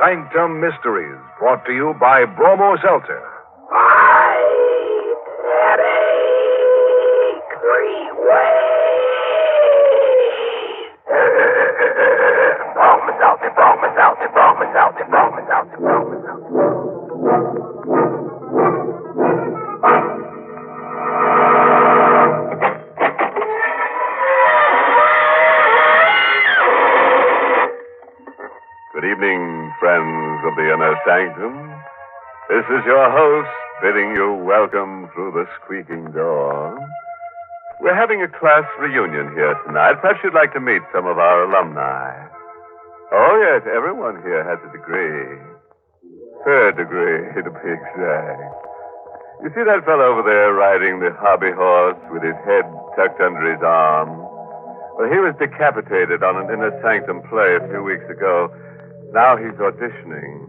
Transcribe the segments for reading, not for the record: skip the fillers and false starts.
Sanctum Mysteries, brought to you by Bromo Seltzer. Good evening, friends of the Inner Sanctum. This is your host bidding you welcome through the squeaking door. We're having a class reunion here tonight. Perhaps you'd like to meet some of our alumni. Oh, yes, everyone here has a degree. Third degree, to be exact. You see that fellow over there riding the hobby horse with his head tucked under his arm? Well, he was decapitated on an Inner Sanctum play a few weeks ago. Now he's auditioning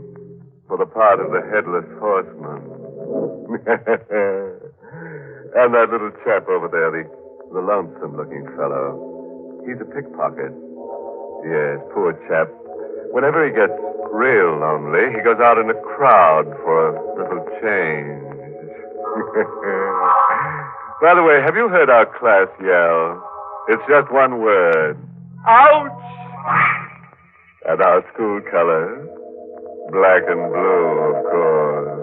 for the part of the Headless Horseman. And that little chap over there, the lonesome-looking fellow, he's a pickpocket. Yes, poor chap. Whenever he gets real lonely, he goes out in a crowd for a little change. By the way, have you heard our class yell? It's just one word. Ouch! And our school colors, black and blue, of course.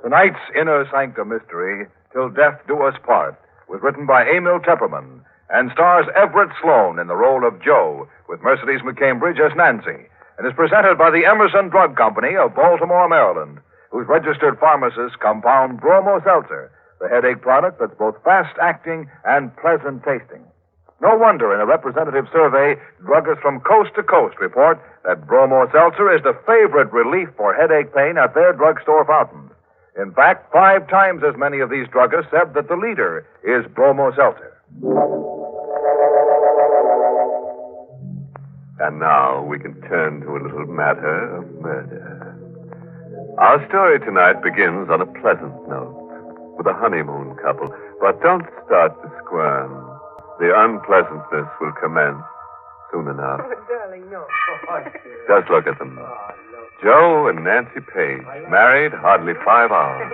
Tonight's Inner Sanctum Mystery, Till Death Do Us Part, was written by Emil Tepperman and stars Everett Sloane in the role of Joe, with Mercedes McCambridge as Nancy, and is presented by the Emerson Drug Company of Baltimore, Maryland, whose registered pharmacists compound Bromo Seltzer, the headache product that's both fast-acting and pleasant-tasting. No wonder in a representative survey, druggists from coast to coast report that Bromo Seltzer is the favorite relief for headache pain at their drugstore fountains. In fact, 5 times as many of these druggists said that the leader is Bromo Seltzer. And now we can turn to a little matter of murder. Our story tonight begins on a pleasant note, with a honeymoon couple. But don't start to squirm. The unpleasantness will commence soon enough. Oh, darling, no. Just look at them. Joe and Nancy Page, married hardly 5 hours,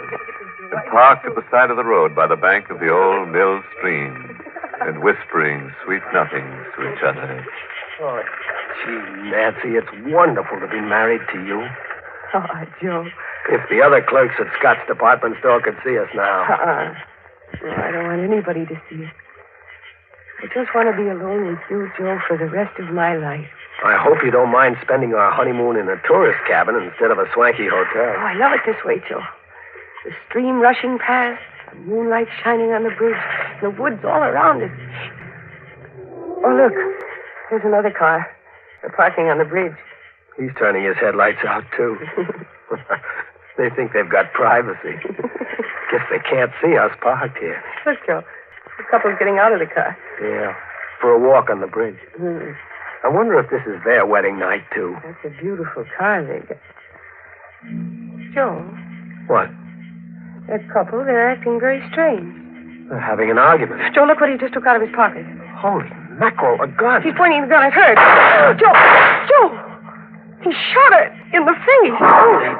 and parked at the side of the road by the bank of the old mill stream, and whispering sweet nothings to each other. Oh, gee, Nancy, it's wonderful to be married to you. Oh, Joe. If the other clerks at Scott's department store could see us now. Well, I don't want anybody to see us. I just want to be alone with you, Joe, for the rest of my life. I hope you don't mind spending our honeymoon in a tourist cabin instead of a swanky hotel. Oh, I love it this way, Joe. The stream rushing past, the moonlight shining on the bridge, the woods all around us. Oh, look. There's another car. They're parking on the bridge. He's turning his headlights out, too. They think they've got privacy. Guess they can't see us parked here. Look, Joe. The couple's getting out of the car. Yeah, for a walk on the bridge. Mm. I wonder if this is their wedding night, too. That's a beautiful car they got. Joe. What? That couple, they're acting very strange. They're having an argument. Joe, look what he just took out of his pocket. Holy mackerel, a gun. He's pointing the gun at her. Joe! Joe! He shot her in the face. Holy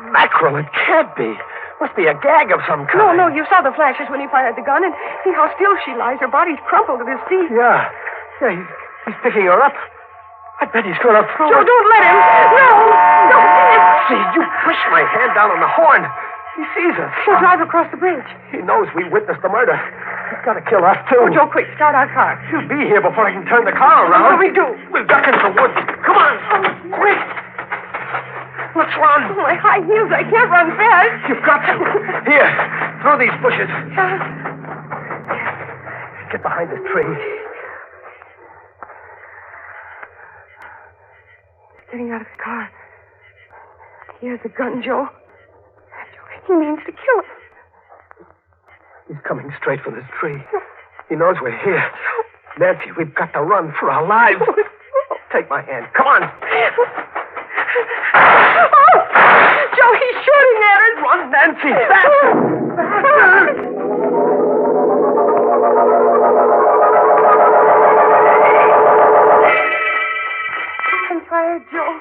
mackerel, it can't be. Must be a gag of some kind. No, you saw the flashes when he fired the gun, and see how still she lies. Her body's crumpled at his feet. Yeah, he's picking her up. I bet he's going to throw Joe, her. don't let him. No, See, you push my hand down on the horn. He sees us. He'll drive across the bridge. He knows we witnessed the murder. He's got to kill us, too. Oh, Joe, quick, start our car. He'll be here before I can turn the car around. What do we do? We'll duck into the woods. Come on. Quick. Let's run. Oh, my high heels, I can't run fast. You've got to. Here, through these bushes. Get behind this tree. He's getting out of the car. He has a gun, Joe. He means to kill us. He's coming straight for this tree. He knows we're here. Nancy, we've got to run for our lives. Take my hand. Come on. Oh! Joe, he's shooting at us. Run, Nancy. Faster. tired, Joe.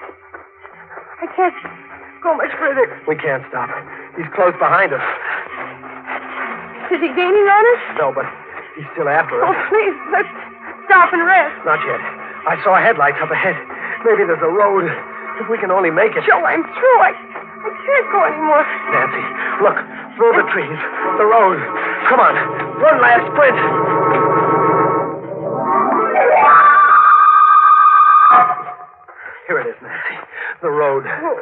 I can't go much further. We can't stop. He's close behind us. Is he gaining on us? No, but he's still after Oh, us. please, let's stop and rest. Not yet. I saw headlights up ahead. Maybe there's a road. If we can only make it. Joe, I'm through. I can't go anymore. Nancy, look. Through the trees. The road. Come on. One last sprint. Here it is, Nancy. The road. Oh,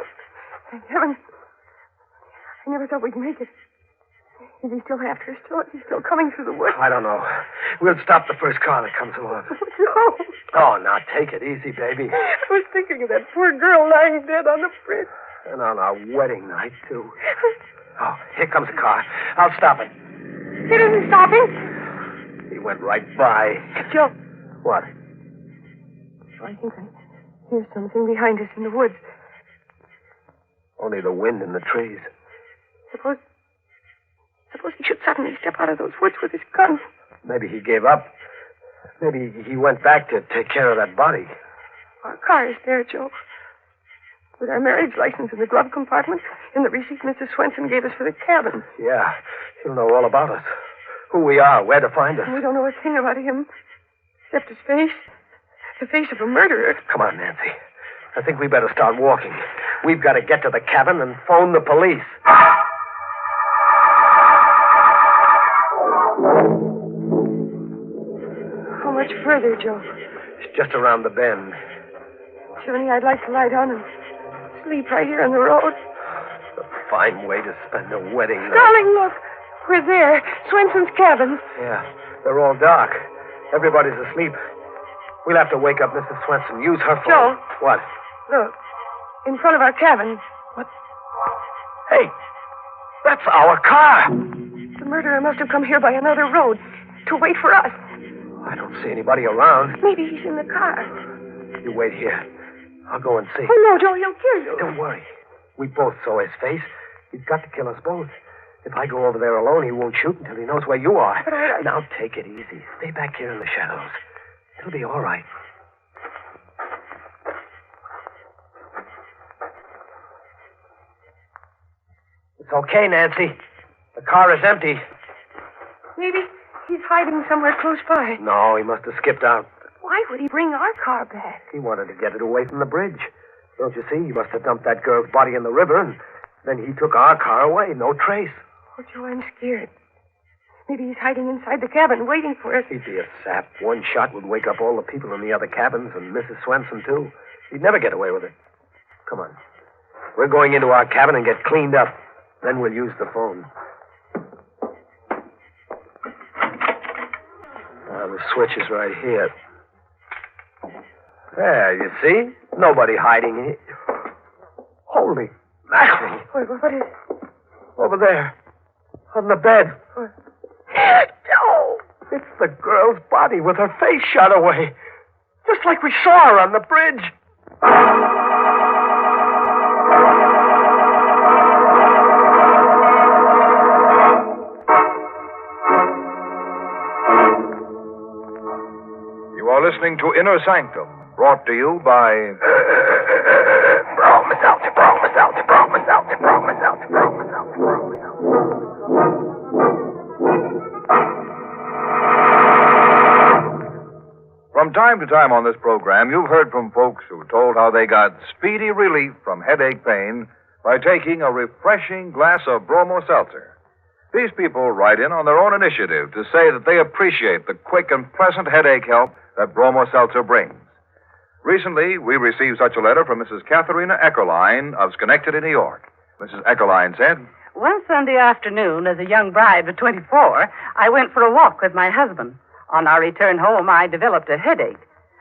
thank heaven. I never thought we'd make it. Is he still after us? Is he still coming through the woods? I don't know. We'll stop the first car that comes along. No. Oh, now take it easy, baby. I was thinking of that poor girl lying dead on the bridge. And on our wedding night, too. Oh, here comes a car. I'll stop it. It isn't stopping. He went right by. Joe. What? I think I hear something behind us in the woods. Only the wind in the trees. Suppose he should suddenly step out of those woods with his gun. Maybe he gave up. Maybe he went back to take care of that body. Our car is there, Joe. With our marriage license in the glove compartment and the receipt Mrs. Swenson gave us for the cabin. Yeah, he'll know all about us. Who we are, where to find us. We don't know a thing about him, except his face. The face of a murderer. Come on, Nancy. I think we better start walking. We've got to get to the cabin and phone the police. How much further, Joe? It's just around the bend. Johnny, I'd like to lie down and sleep right here on the road. A fine way to spend a wedding night. Darling, look. We're there. Swenson's cabin. Yeah, they're all dark. Everybody's asleep. We'll have to wake up Mrs. Swenson. Use her phone. Joe. What? Look. In front of our cabin. What? Hey, that's our car. The murderer must have come here by another road to wait for us. I don't see anybody around. Maybe he's in the car. You wait here. I'll go and see. Oh, no, Joe, he'll kill you. Don't worry. We both saw his face. He's got to kill us both. If I go over there alone, he won't shoot until he knows where you are. But I... Now, take it easy. Stay back here in the shadows. It'll be all right. It's okay, Nancy. The car is empty. Maybe he's hiding somewhere close by. No, he must have skipped out. Why would he bring our car back? He wanted to get it away from the bridge. Don't you see? He must have dumped that girl's body in the river, and then he took our car away. No trace. Oh, Joe, I'm scared. Maybe he's hiding inside the cabin, waiting for us. He'd be a sap. One shot would wake up all the people in the other cabins, and Mrs. Swenson, too. He'd never get away with it. Come on. We're going into our cabin and get cleaned up. Then we'll use the phone. The switch is right here. There, you see? Nobody hiding here. Holy mackerel. Wait, what is it? Over there. On the bed. Joe! It's the girl's body with her face shot away. Just like we saw her on the bridge. You are listening to Inner Sanctum, brought to you by... From time to time on this program, you've heard from folks who told how they got speedy relief from headache pain by taking a refreshing glass of bromo seltzer. These people write in on their own initiative to say that they appreciate the quick and pleasant headache help that bromo seltzer brings. Recently, we received such a letter from Mrs. Katharina Eckerline of Schenectady, New York. Mrs. Eckerline said, One Sunday afternoon, as a young bride of 24, I went for a walk with my husband. On our return home, I developed a headache.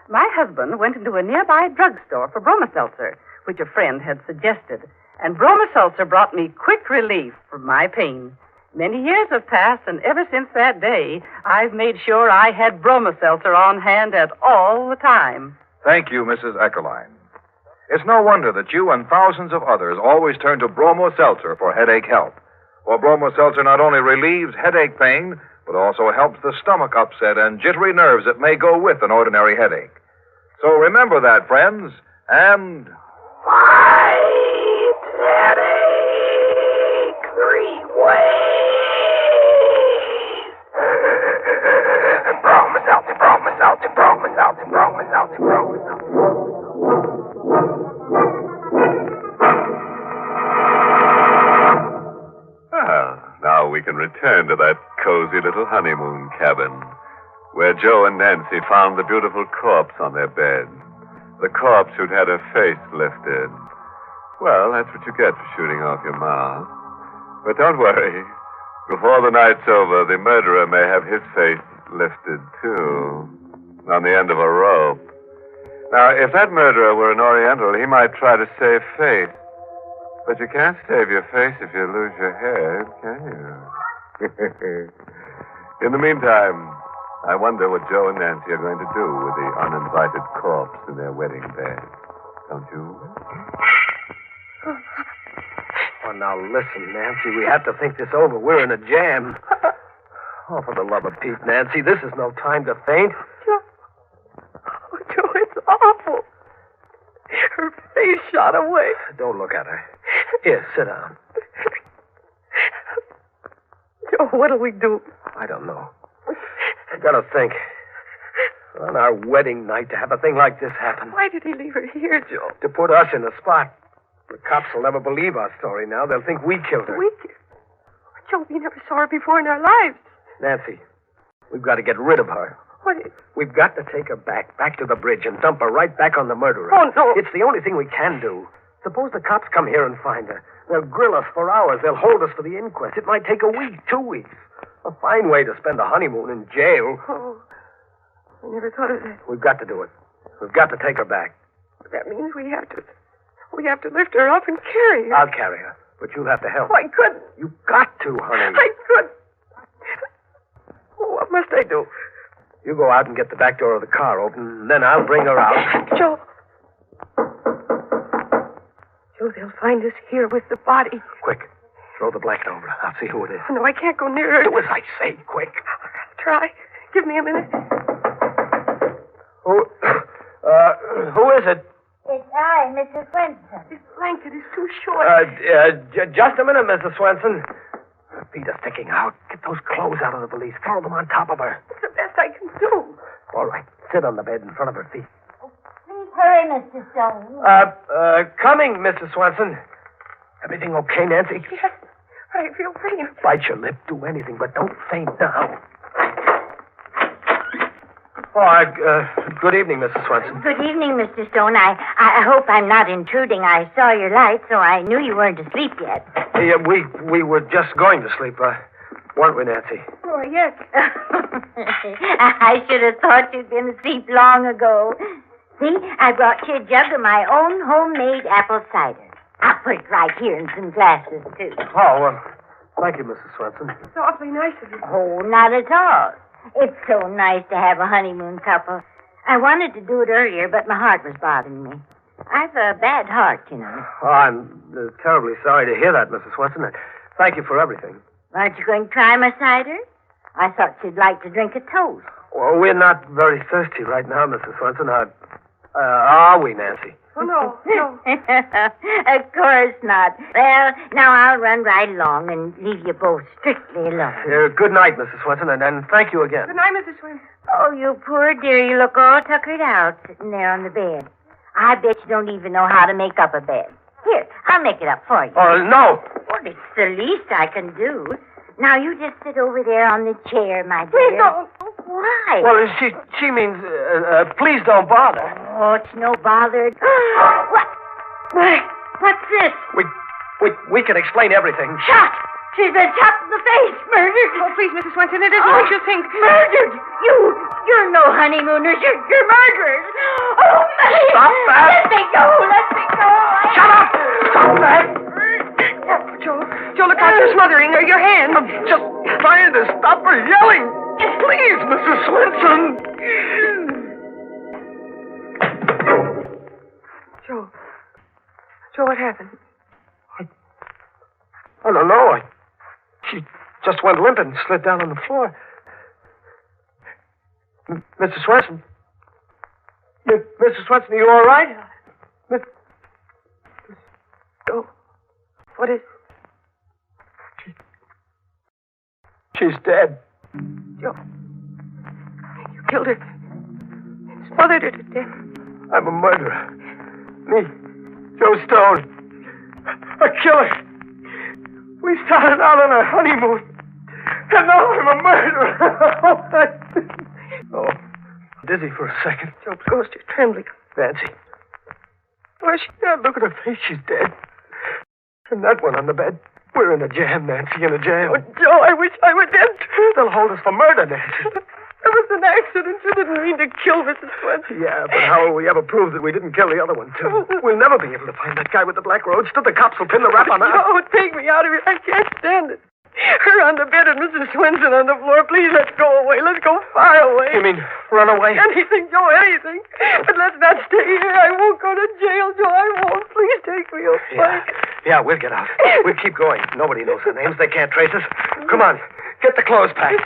My husband went into a nearby drugstore for bromo seltzer, which a friend had suggested. And bromo seltzer brought me quick relief from my pain. Many years have passed, and ever since that day, I've made sure I had bromo seltzer on hand at all the time. Thank you, Mrs. Eckerline. It's no wonder that you and thousands of others always turn to bromo seltzer for headache help. For bromo seltzer not only relieves headache pain, but also helps the stomach upset and jittery nerves that may go with an ordinary headache. So remember that, friends. and White headache 3 ways. Broke myself. Well, now we can return to that cozy little honeymoon cabin where Joe and Nancy found the beautiful corpse on their bed. The corpse who'd had her face lifted. Well, that's what you get for shooting off your mouth. But don't worry. Before the night's over, the murderer may have his face lifted, too, on the end of a rope. Now, if that murderer were an Oriental, he might try to save face. But you can't save your face if you lose your head, can you? In the meantime, I wonder what Joe and Nancy are going to do with the uninvited corpse in their wedding bed. Don't you? Oh, now listen, Nancy. We have to think this over. We're in a jam. Oh, for the love of Pete, Nancy, this is no time to faint. Joe, it's awful. Her face shot away. Don't look at her. Here, sit down. Joe, what'll we do? I don't know. I gotta think. On our wedding night to have a thing like this happen. Why did he leave her here, Joe? To put us in the spot. The cops will never believe our story now. They'll think we killed her. Joe, we never saw her before in our lives. Nancy, we've got to get rid of her. What? We've got to take her back to the bridge and dump her right back on the murderer. Oh, no. It's the only thing we can do. Suppose the cops come here and find her. They'll grill us for hours. They'll hold us for the inquest. It might take a week, 2 weeks. A fine way to spend a honeymoon in jail. Oh, I never thought of that. We've got to do it. We've got to take her back. That means we have to lift her up and carry her. I'll carry her, but you'll have to help. Oh, I couldn't. You've got to, honey. I couldn't. What must I do? You go out and get the back door of the car open, then I'll bring her out. Joe, they'll find us here with the body. Quick. Throw the blanket over her. I'll see who it is. Oh, no, I can't go near her. Do as I say, quick. I'll try. Give me a minute. Who is it? It's I, Mrs. Swenson. This blanket is too short. Just a minute, Mrs. Swenson. Her feet are sticking out. Get those clothes out of the valise. Throw them on top of her. It's the best I can do. All right. Sit on the bed in front of her feet. Please hurry, Mr. Stone. Coming, Mrs. Swenson. Everything okay, Nancy? Yes, but I feel faint. Bite your lip. Do anything, but don't faint now. Good evening, Mrs. Swenson. Good evening, Mr. Stone. I hope I'm not intruding. I saw your light, so I knew you weren't asleep yet. Yeah, we were just going to sleep, weren't we, Nancy? Oh, yes. I should have thought you'd been asleep long ago. See, I brought you a jug of my own homemade apple cider. I'll put it right here in some glasses, too. Oh, thank you, Mrs. Swenson. It's awfully nice of you. Oh, not at all. It's so nice to have a honeymoon couple. I wanted to do it earlier, but my heart was bothering me. I've a bad heart, you know. Oh, I'm terribly sorry to hear that, Mrs. Swenson. Thank you for everything. Aren't you going to try my cider? I thought you'd like to drink a toast. Well, we're not very thirsty right now, Mrs. Swenson. Are we, Nancy? Oh, no. Of course not. Well, now I'll run right along and leave you both strictly alone. Good night, Mrs. Swenson, and thank you again. Good night, Mrs. Swenson. Oh, you poor dear. You look all tuckered out sitting there on the bed. I bet you don't even know how to make up a bed. Here, I'll make it up for you. Oh, no. Well, it's the least I can do. Now, you just sit over there on the chair, my dear. Please don't. Why? Well, she means, please don't bother. Oh, it's no bother. What's this? We can explain everything. Shot! She's been shot in the face. Murdered. Oh, please, Mrs. Swenson, it isn't what you think. Murdered! You're no honeymooners. You're murderers. Oh, my. Stop that. Let me go. Shut up! Stop that! Joe, look out. You're smothering her. Your hand. I'm just trying to stop her yelling. Please, Mrs. Swenson. Joe, what happened? I don't know. She just went limp and slid down on the floor. Mrs. Swenson? Mrs. Swenson, are you all right? Joe, what is... She's dead. Joe, you killed her. Smothered her to death. I'm a murderer. Me, Joe Stone. A killer. We started out on a honeymoon. And now I'm a murderer. Oh, dizzy for a second. Joe's ghost is trembling. Nancy. Where's she dead? Look at her face. She's dead. And that one on the bed. We're in a jam, Nancy, in a jam. Oh, Joe, I wish I were dead. They'll hold us for murder, Nancy. It was an accident. You didn't mean to kill Mrs. Swenson. Yeah, but how will we ever prove that we didn't kill the other one, too? We'll never be able to find that guy with the black roadster. The cops will pin the rap on us. Joe, take me out of here. I can't stand it. Her on the bed and Mrs. Swenson on the floor. Please, let's go away. Let's go far away. You mean run away? Anything, Joe, anything. But let's not stay here. I won't go to jail, Joe. I won't. Please take me away. Yeah, we'll get out. We'll keep going. Nobody knows our names. They can't trace us. Come on. Get the clothes packed.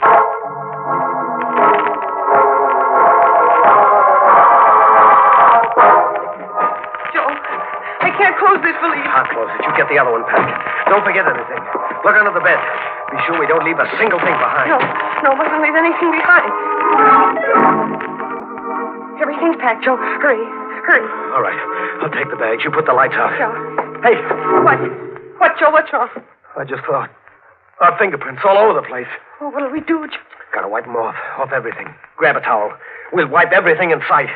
Joe, I can't close this valise. I'll close it. You get the other one packed. Don't forget anything. Look under the bed. Be sure we don't leave a single thing behind. No, mustn't leave anything behind. Everything's packed, Joe. Hurry. All right. I'll take the bags. You put the lights out. Joe. Hey. What, Joe? What's wrong? I just thought. Our fingerprints all over the place. Oh, what'll we do, Joe? Gotta wipe them off. Off everything. Grab a towel. We'll wipe everything in sight.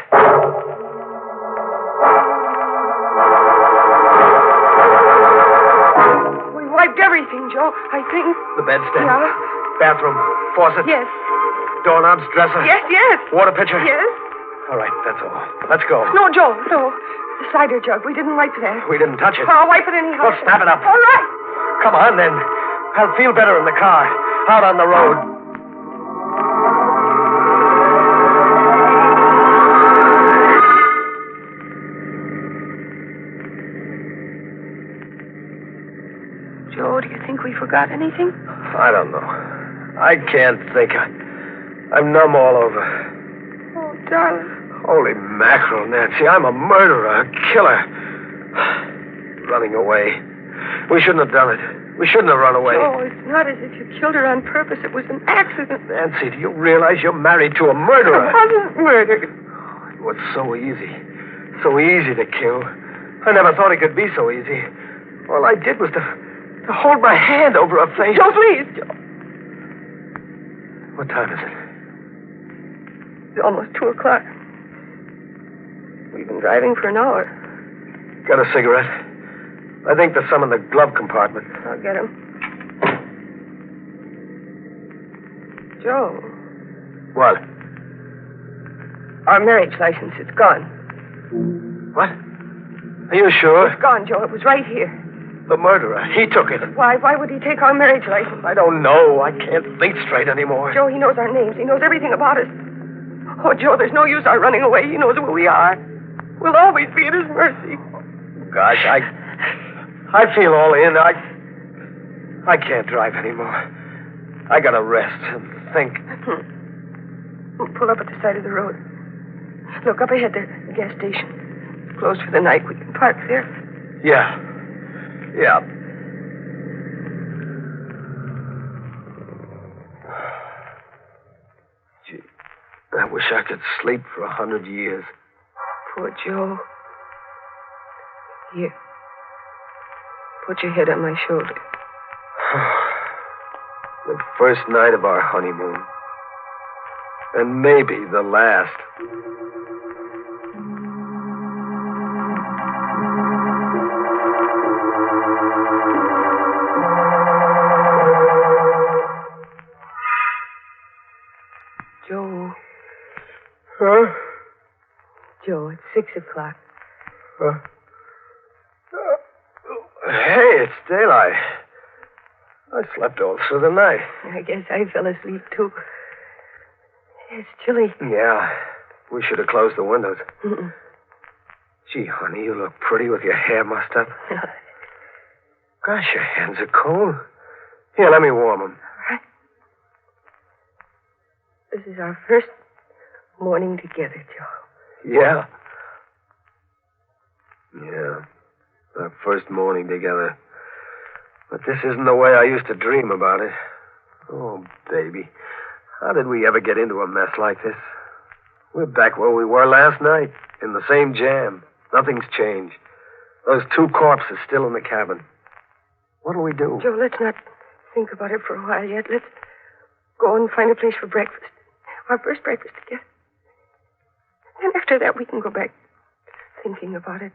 We wiped everything, Joe. I think. The bedstead. Yeah. Bathroom. Faucet. Yes. Doorknobs. Dresser. Yes. Water pitcher. Yes. All right, that's all. Let's go. No, Joe, no. The cider jug. We didn't wipe that. We didn't touch it. I'll wipe it anyhow. Well, snap it up. All right. Come on, then. I'll feel better in the car. Out on the road. Joe, do you think we forgot anything? I don't know. I can't think. I'm numb all over. Oh, darling. Holy mackerel, Nancy. I'm a murderer, a killer. Running away. We shouldn't have done it. We shouldn't have run away. Oh, it's not as if you killed her on purpose. It was an accident. Nancy, do you realize you're married to a murderer? I wasn't murdered. It was so easy. So easy to kill. I never thought it could be so easy. All I did was to hold my hand over her face. Joe, please, Joe. What time is it? It's almost 2:00. We've been driving for an hour. Got a cigarette? I think there's some in the glove compartment. I'll get him. Joe. What? Our marriage license, it's gone. What? Are you sure? It's gone, Joe. It was right here. The murderer. He took it. Why would he take our marriage license? I don't know. I can't think straight anymore. Joe, he knows our names. He knows everything about us. Oh, Joe, there's no use our running away. He knows where we are. We'll always be at his mercy. Gosh, I feel all in. I can't drive anymore. I gotta rest and think. We'll pull up at the side of the road. Look, up ahead, the gas station. It's closed for the night. We can park there. Yeah. Gee, I wish I could sleep for 100 years. Poor Joe. Here. Put your head on my shoulder. The first night of our honeymoon. And maybe the last. Joe. Huh? Joe, it's 6:00. Hey, it's daylight. I slept all through the night. I guess I fell asleep, too. It's chilly. Yeah. We should have closed the windows. Mm-mm. Gee, honey, you look pretty with your hair mussed up. Gosh, your hands are cold. Here, let me warm them. All right. This is our first morning together, Joe. Yeah. Yeah. Our first morning together. But this isn't the way I used to dream about it. Oh, baby. How did we ever get into a mess like this? We're back where we were last night, in the same jam. Nothing's changed. Those two corpses still in the cabin. What'll we do? Joe, let's not think about it for a while yet. Let's go and find a place for breakfast. Our first breakfast together. And after that, we can go back thinking about it.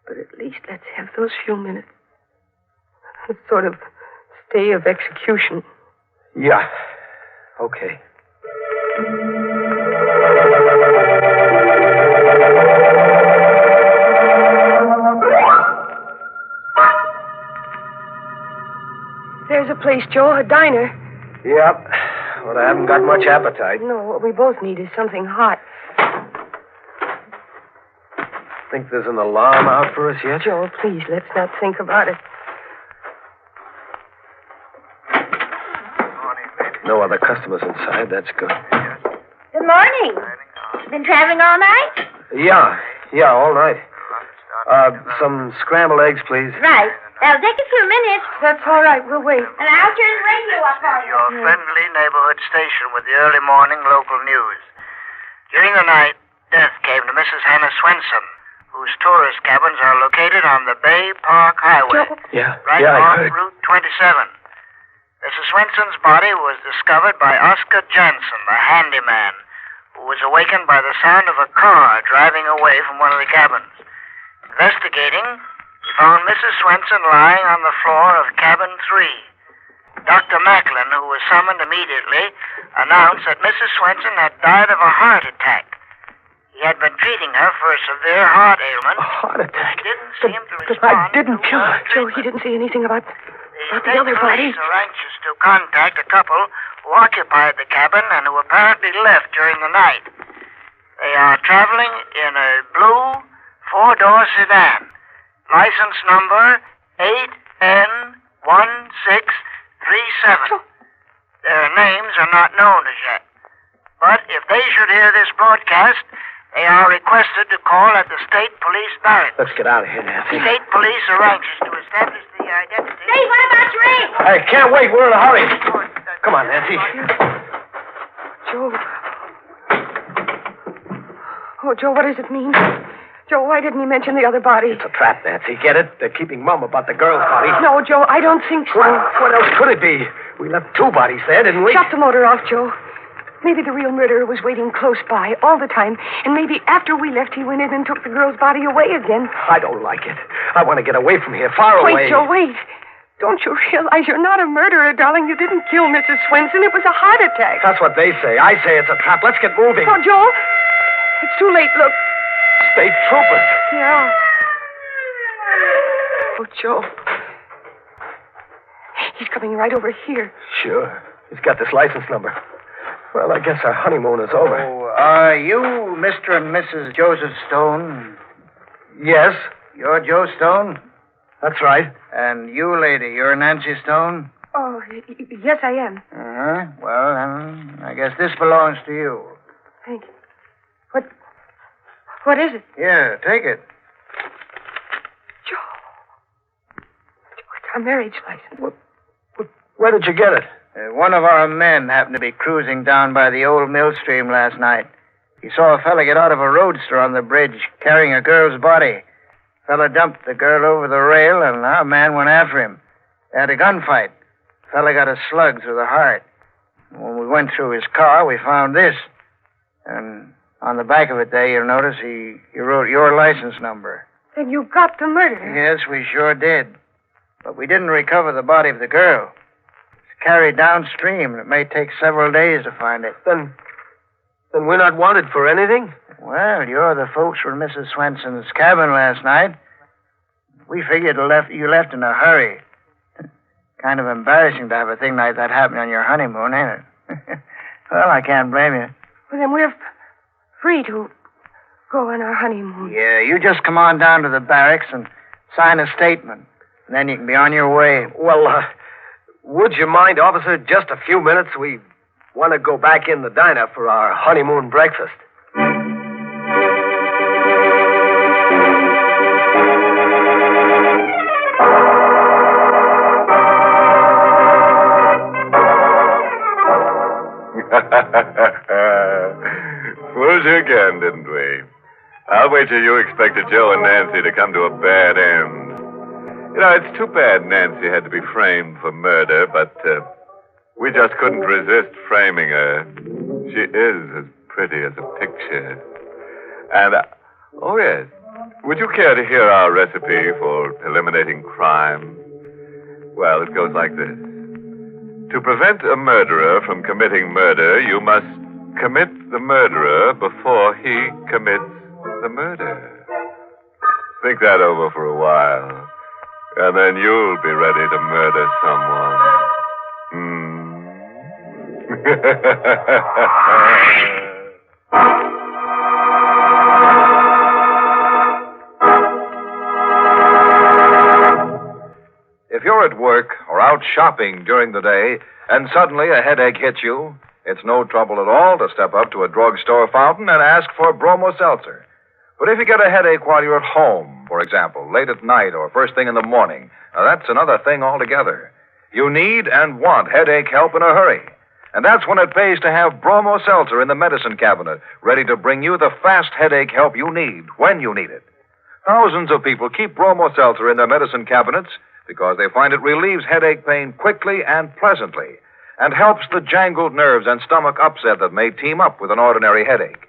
But at least let's have those few minutes. A sort of stay of execution. Yeah. Okay. There's a place, Joe, a diner. Yep. But I haven't got much appetite. No, what we both need is something hot. Think there's an alarm out for us yet? Joe, please, let's not think about it. No other customers inside. That's good. Good morning. Been traveling all night? Yeah, all night. Some scrambled eggs, please. Right. That'll take a few minutes. That's all right. We'll wait. And I'll turn the radio up for you. Your friendly neighborhood station with the early morning local news. During the night, death came to Mrs. Hannah Swenson, whose tourist cabins are located on the Bay Park Highway. Yeah, right I off heard. Route 27. Mrs. Swenson's body was discovered by Oscar Jansen, the handyman, who was awakened by the sound of a car driving away from one of the cabins. Investigating, he found Mrs. Swenson lying on the floor of cabin 3. Dr. Macklin, who was summoned immediately, announced that Mrs. Swenson had died of a heart attack. He had been treating her for a severe heart ailment. A heart attack? But he didn't seem to But respond. I didn't kill her. Joe, he didn't say anything about the other body. Police are anxious to contact a couple who occupied the cabin and who apparently left during the night. They are traveling in a blue 4-door sedan. License number 8N1637. Their names are not known as yet. But if they should hear this broadcast, they are requested to call at the State Police Barracks. Let's get out of here, Nancy. State Police are anxious to establish the identity. Hey, what about your ring? I can't wait. We're in a hurry. Come on, Nancy. Joe. Oh, Joe, what does it mean? Joe, why didn't he mention the other body? It's a trap, Nancy. Get it? They're keeping mum about the girl's body. No, Joe, I don't think so. What else could it be? We left 2 bodies there, didn't we? Shut the motor off, Joe. Maybe the real murderer was waiting close by all the time, and maybe after we left, he went in and took the girl's body away again. I don't like it. I want to get away from here, far away. Wait, Joe, wait. Don't you realize you're not a murderer, darling? You didn't kill Mrs. Swenson. It was a heart attack. That's what they say. I say it's a trap. Let's get moving. Oh, Joe, it's too late. Look. State troopers. Yeah. Oh, Joe. He's coming right over here. Sure. He's got this license number. Well, I guess our honeymoon is over. Oh, are you Mr. and Mrs. Joseph Stone? Yes, You're Joe Stone? that's right. And you, lady, you're Nancy Stone? Oh, yes, I am. Uh-huh. Well, then, I guess this belongs to you. Thank you. What is it? Here, take it. Joe, it's our marriage license. Where did you get it? One of our men happened to be cruising down by the old mill stream last night. He saw a fella get out of a roadster on the bridge carrying a girl's body. Fella dumped the girl over the rail, and our man went after him. They had a gunfight. Fella got a slug through the heart. When we went through his car, we found this. And on the back of it there, you'll notice he wrote your license number. Then you got the murderer. Yes, we sure did. But we didn't recover the body of the girl. It's carried downstream, and it may take several days to find it. Then we're not wanted for anything? Well, you're the folks from Mrs. Swenson's cabin last night. We figured you left in a hurry. Kind of embarrassing to have a thing like that happen on your honeymoon, ain't it? Well, I can't blame you. Well, then we're free to go on our honeymoon. Yeah, you just come on down to the barracks and sign a statement. And then you can be on your way. Well, would you mind, officer, just a few minutes? We want to go back in the diner for our honeymoon breakfast. wager you expected Joe and Nancy to come to a bad end. You know, it's too bad Nancy had to be framed for murder, but we just couldn't resist framing her. She is as pretty as a picture. And, oh yes, would you care to hear our recipe for eliminating crime? Well, it goes like this. To prevent a murderer from committing murder, you must commit the murderer before he commits the murder. Think that over for a while, and then you'll be ready to murder someone. If you're at work or out shopping during the day and suddenly a headache hits you, it's no trouble at all to step up to a drugstore fountain and ask for bromo seltzer. But if you get a headache while you're at home, for example, late at night or first thing in the morning, now that's another thing altogether. You need and want headache help in a hurry. And that's when it pays to have bromo seltzer in the medicine cabinet, ready to bring you the fast headache help you need when you need it. Thousands of people keep bromo seltzer in their medicine cabinets because they find it relieves headache pain quickly and pleasantly and helps the jangled nerves and stomach upset that may team up with an ordinary headache.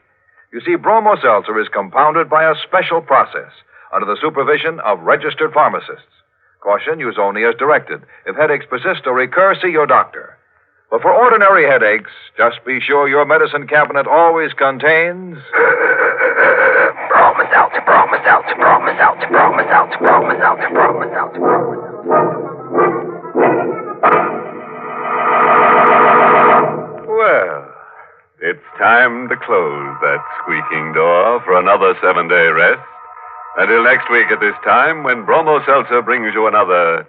You see, bromo seltzer is compounded by a special process under the supervision of registered pharmacists. Caution, use only as directed. If headaches persist or recur, see your doctor. But for ordinary headaches, just be sure your medicine cabinet always contains... Bromo seltzer, bromo seltzer, bromo seltzer, bromo seltzer, bromo seltzer, bromo seltzer, bromo seltzer. Well, it's time to close that squeaking door for another 7-day rest. Until next week at this time, when Bromo Seltzer brings you another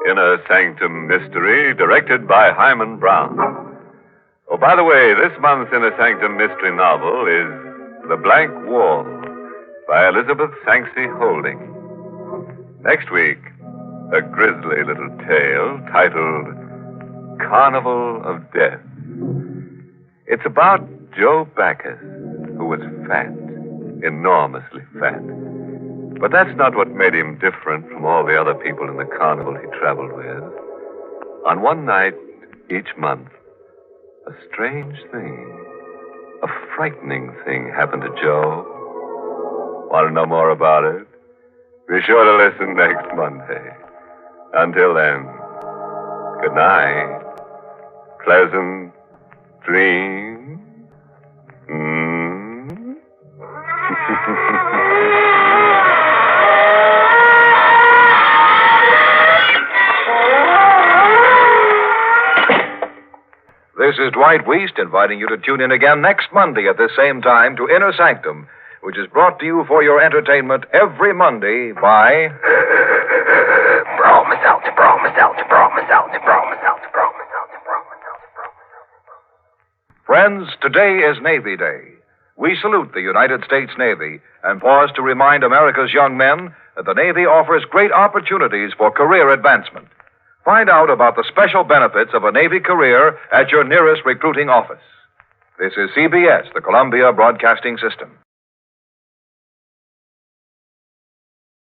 Inner Sanctum mystery directed by Hyman Brown. Oh, by the way, this month's Inner Sanctum mystery novel is The Blank Wall by Elizabeth Sanksy Holding. Next week, a grisly little tale titled Carnival of Death. It's about Joe Backus, who was fat, enormously fat. But that's not what made him different from all the other people in the carnival he traveled with. On one night each month, a strange thing, a frightening thing happened to Joe. Want to know more about it? Be sure to listen next Monday. Until then, good night. Pleasant dreams. This is Dwight Weist inviting you to tune in again next Monday at this same time to Inner Sanctum, which is brought to you for your entertainment every Monday by... Bromo seltzer, bromo seltzer, bromo seltzer, bromo seltzer, bromo seltzer, bromo seltzer, bromo seltzer. Friends, today is Navy Day. We salute the United States Navy and pause to remind America's young men that the Navy offers great opportunities for career advancement. Find out about the special benefits of a Navy career at your nearest recruiting office. This is CBS, the Columbia Broadcasting System.